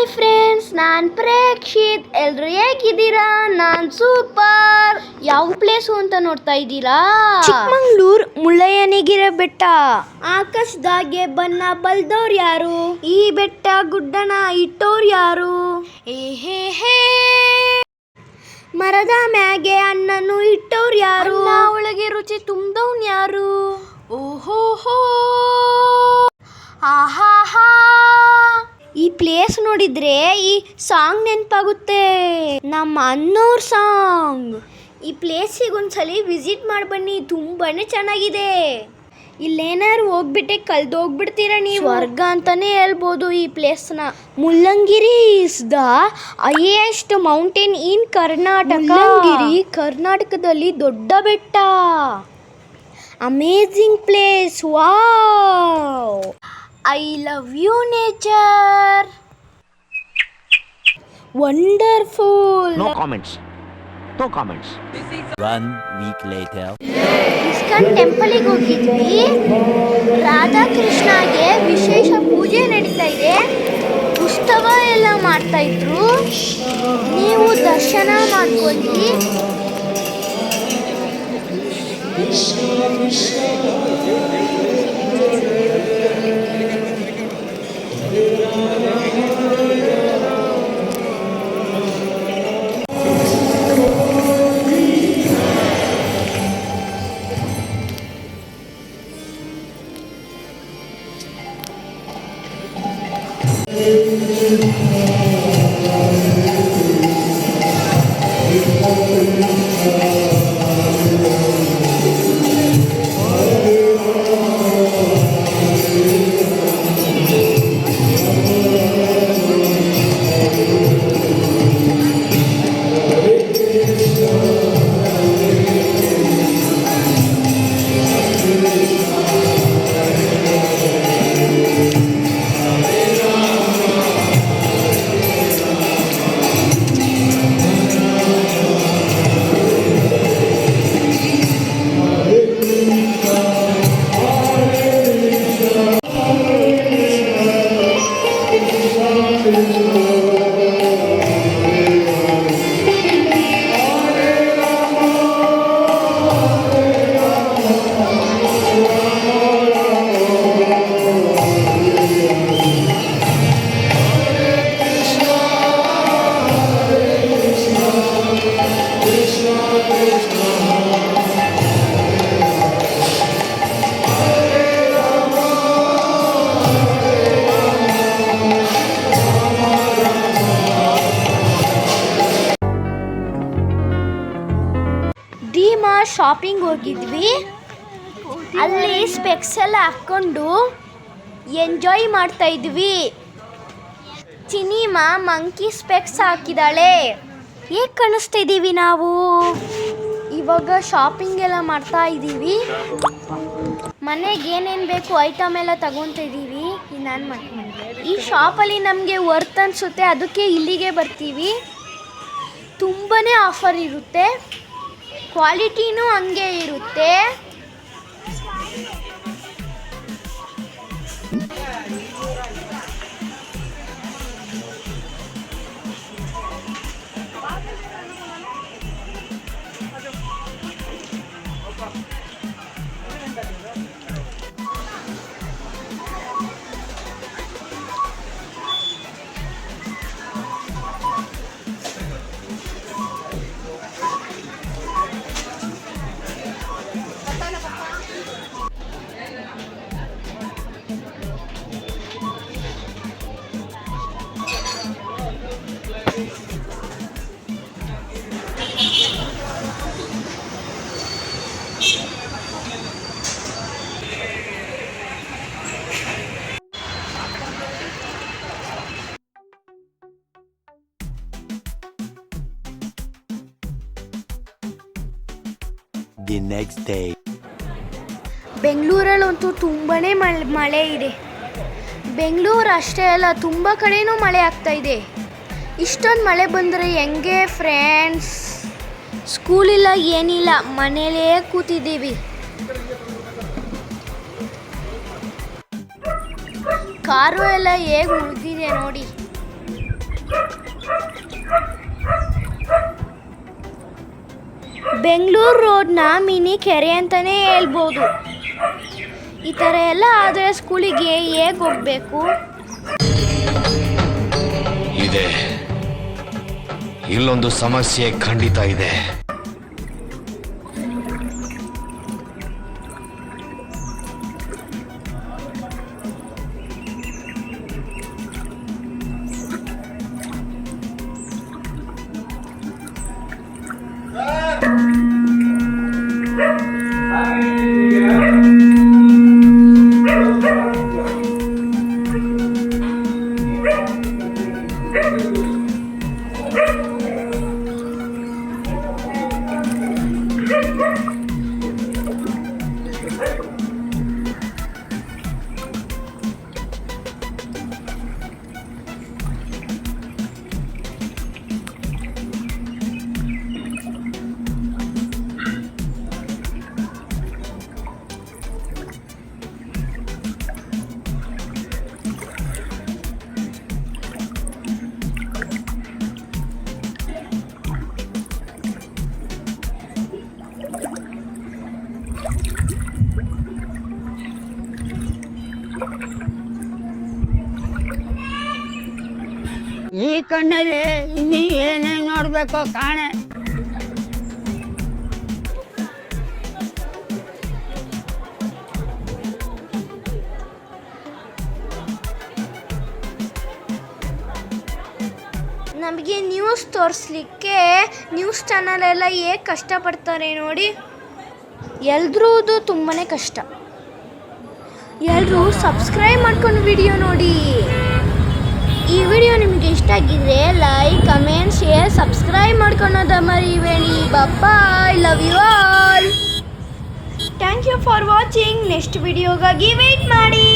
Hi friends, ನಾನು ಪ್ರೇಕ್ಷಿತ್. ಎಲ್ಲರೂ ಹೇಗಿದ್ದೀರಾ? ನಾನು ಸೂಪರ್. ಯಾವ ಪ್ಲೇಸು ಅಂತ ನೋಡ್ತಾ ಇದ್ದೀರಾ? ಚಿಕ್ಕಮಂಗ್ಳೂರ್ ಮುಳ್ಳಯ್ಯನಗಿರಿ ಬೆಟ್ಟ. ಆಕಾಶದಾಗೆ ಬಣ್ಣ ಬಲ್ದವ್ರು ಯಾರು? ಈ ಬೆಟ್ಟ ಗುಡ್ಡನ ಇಟ್ಟೋರು ಯಾರು? ಹೇ ಮರದ ಮ್ಯಾಗೆ ಹಣ್ಣನ್ನು ಇಟ್ಟೋರು ಯಾರು? ಒಳಗೆ ರುಚಿ ತುಂಬ್ದವ್ನು ಯಾರು? ಓಹೋ ಆಹಾ. ಈ ಪ್ಲೇಸ್ ನೋಡಿದ್ರೆ ಈ ಸಾಂಗ್ ನೆನಪಾಗುತ್ತೆ, ನಮ್ಮ ಅನ್ನೋರ್ ಸಾಂಗ್. ಈ ಪ್ಲೇಸಿಗೆ ಒಂದ್ಸಲಿ ವಿಸಿಟ್ ಮಾಡಿ ಬನ್ನಿ, ತುಂಬಾನೇ ಚೆನ್ನಾಗಿದೆ. ಇಲ್ಲೇನಾದ್ರು ಹೋಗ್ಬಿಟ್ಟೆ ಕಲ್ದೋಗ್ಬಿಡ್ತೀರ ನೀವು. ಸ್ವರ್ಗ ಅಂತಾನೆ ಹೇಳ್ಬೋದು ಈ ಪ್ಲೇಸ್ನ. Mullayanagiri is the highest mountain ಇನ್ ಕರ್ನಾಟಕ. ಮುಳ್ಳಂಗಿರಿ ಕರ್ನಾಟಕದಲ್ಲಿ ದೊಡ್ಡ ಬೆಟ್ಟ. Amazing place. Wow, I love you nature. Wonderful. No comments. One week later. Iskcon ಟೆಂಪಲ್ಗೆ ಹೋಗಿದ್ವಿ. ರಾಧಾಕೃಷ್ಣಗೆ ವಿಶೇಷ ಪೂಜೆ ನಡೀತಾ ಇದೆ, ಉತ್ಸವ ಎಲ್ಲ ಮಾಡ್ತಾ ಇದ್ರು. ನೀವು ದರ್ಶನ ಮಾಡ್ಕೊಳ್ಳಿ. ಶಾಪಿಂಗ್ ಹೋಗಿದ್ವಿ. ಅಲ್ಲಿ ಸ್ಪೆಕ್ಸ್ ಎಲ್ಲ ಹಾಕ್ಕೊಂಡು ಎಂಜಾಯ್ ಮಾಡ್ತಾ ಇದ್ವಿ. ಚಿನಿಮಾ ಮಂಕಿ ಸ್ಪೆಕ್ಸ್ ಹಾಕಿದಾಳೆ. ಹೇಗೆ ಕಾಣಿಸ್ತಾ ಇದ್ದೀವಿ ನಾವು? ಇವಾಗ ಶಾಪಿಂಗ್ ಎಲ್ಲ ಮಾಡ್ತಾ ಇದ್ದೀವಿ. ಮನೆಗೆ ಏನೇನು ಬೇಕು ಐಟಮ್ ಎಲ್ಲ ತಗೊತಾ ಇದ್ದೀವಿ. ನಾನು ಮಾಡ್ತೀನಿ. ಈ ಶಾಪಲ್ಲಿ ನಮಗೆ ವರ್ತ್ ಅನಿಸುತ್ತೆ, ಅದಕ್ಕೆ ಇಲ್ಲಿಗೆ ಬರ್ತೀವಿ. ತುಂಬಾ ಆಫರ್ ಇರುತ್ತೆ, ಕ್ವಾಲಿಟಿನೂ ಹಂಗೆ ಇರುತ್ತೆ. The next day. ಬೆಂಗಳೂರಲ್ಲಂತೂ ತುಂಬಾನೇ ಮಳೆ ಇದೆ. ಬೆಂಗಳೂರು ಅಷ್ಟೇ ಅಲ್ಲ, ತುಂಬ ಕಡೆನೂ ಮಳೆ ಆಗ್ತಾ ಇದೆ. ಇಷ್ಟೊಂದು ಮಳೆ ಬಂದರೆ ಹೆಂಗೆ ಫ್ರೆಂಡ್ಸ್? ಸ್ಕೂಲಿಲ್ಲ ಏನಿಲ್ಲ, ಮನೇಲೇ ಕೂತಿದ್ದೀವಿ. ಕಾರು ಎಲ್ಲ ಹೇಗೆ ಮುಳುಗಿದೆ ನೋಡಿ. ಬೆಂಗಳೂರು ರೋಡ್ನ ಮಿನಿ ಕೆರೆ ಅಂತಲೇ ಹೇಳ್ಬೋದು. ಈ ಥರ ಎಲ್ಲ ಆದರೆ ಸ್ಕೂಲಿಗೆ ಹೇಗೆ ಹೋಗಬೇಕು? ಇದೆ, ಇಲ್ಲೊಂದು ಸಮಸ್ಯೆ ಖಂಡಿತ ಇದೆ. ಈ ಕಣ್ಣಲ್ಲಿ ಇನ್ನೀ ಏನೇನು ನೋಡ್ಬೇಕೋ ಕಾಣೆ. ನಮಗೆ ನ್ಯೂಸ್ ತೋರಿಸ್ಲಿಕ್ಕೆ ನ್ಯೂಸ್ ಚಾನಲ್ ಎಲ್ಲ ಹೇಗೆ ಕಷ್ಟಪಡ್ತಾರೆ ನೋಡಿ. ಎಲ್ರದ್ದು ತುಂಬಾ ಕಷ್ಟ. ಎಲ್ಲರೂ ಸಬ್ಸ್ಕ್ರೈಬ್ ಮಾಡ್ಕೊಂಡು ವಿಡಿಯೋ ನೋಡಿ. ಈ ವಿಡಿಯೋ ನಿಮಗೆ ಇಷ್ಟ ಆಗಿದ್ರೆ ಲೈಕ್, ಕಮೆಂಟ್, ಶೇರ್, ಸಬ್ಸ್ಕ್ರೈಬ್ ಮಾಡ್ಕೊಳೋದ ಮರಿಬೇಡಿ. Bye, love you all. Thank you for watching. Next ವಿಡಿಯೋಗಾಗಿ ವೆಯ್ಟ್ ಮಾಡಿ.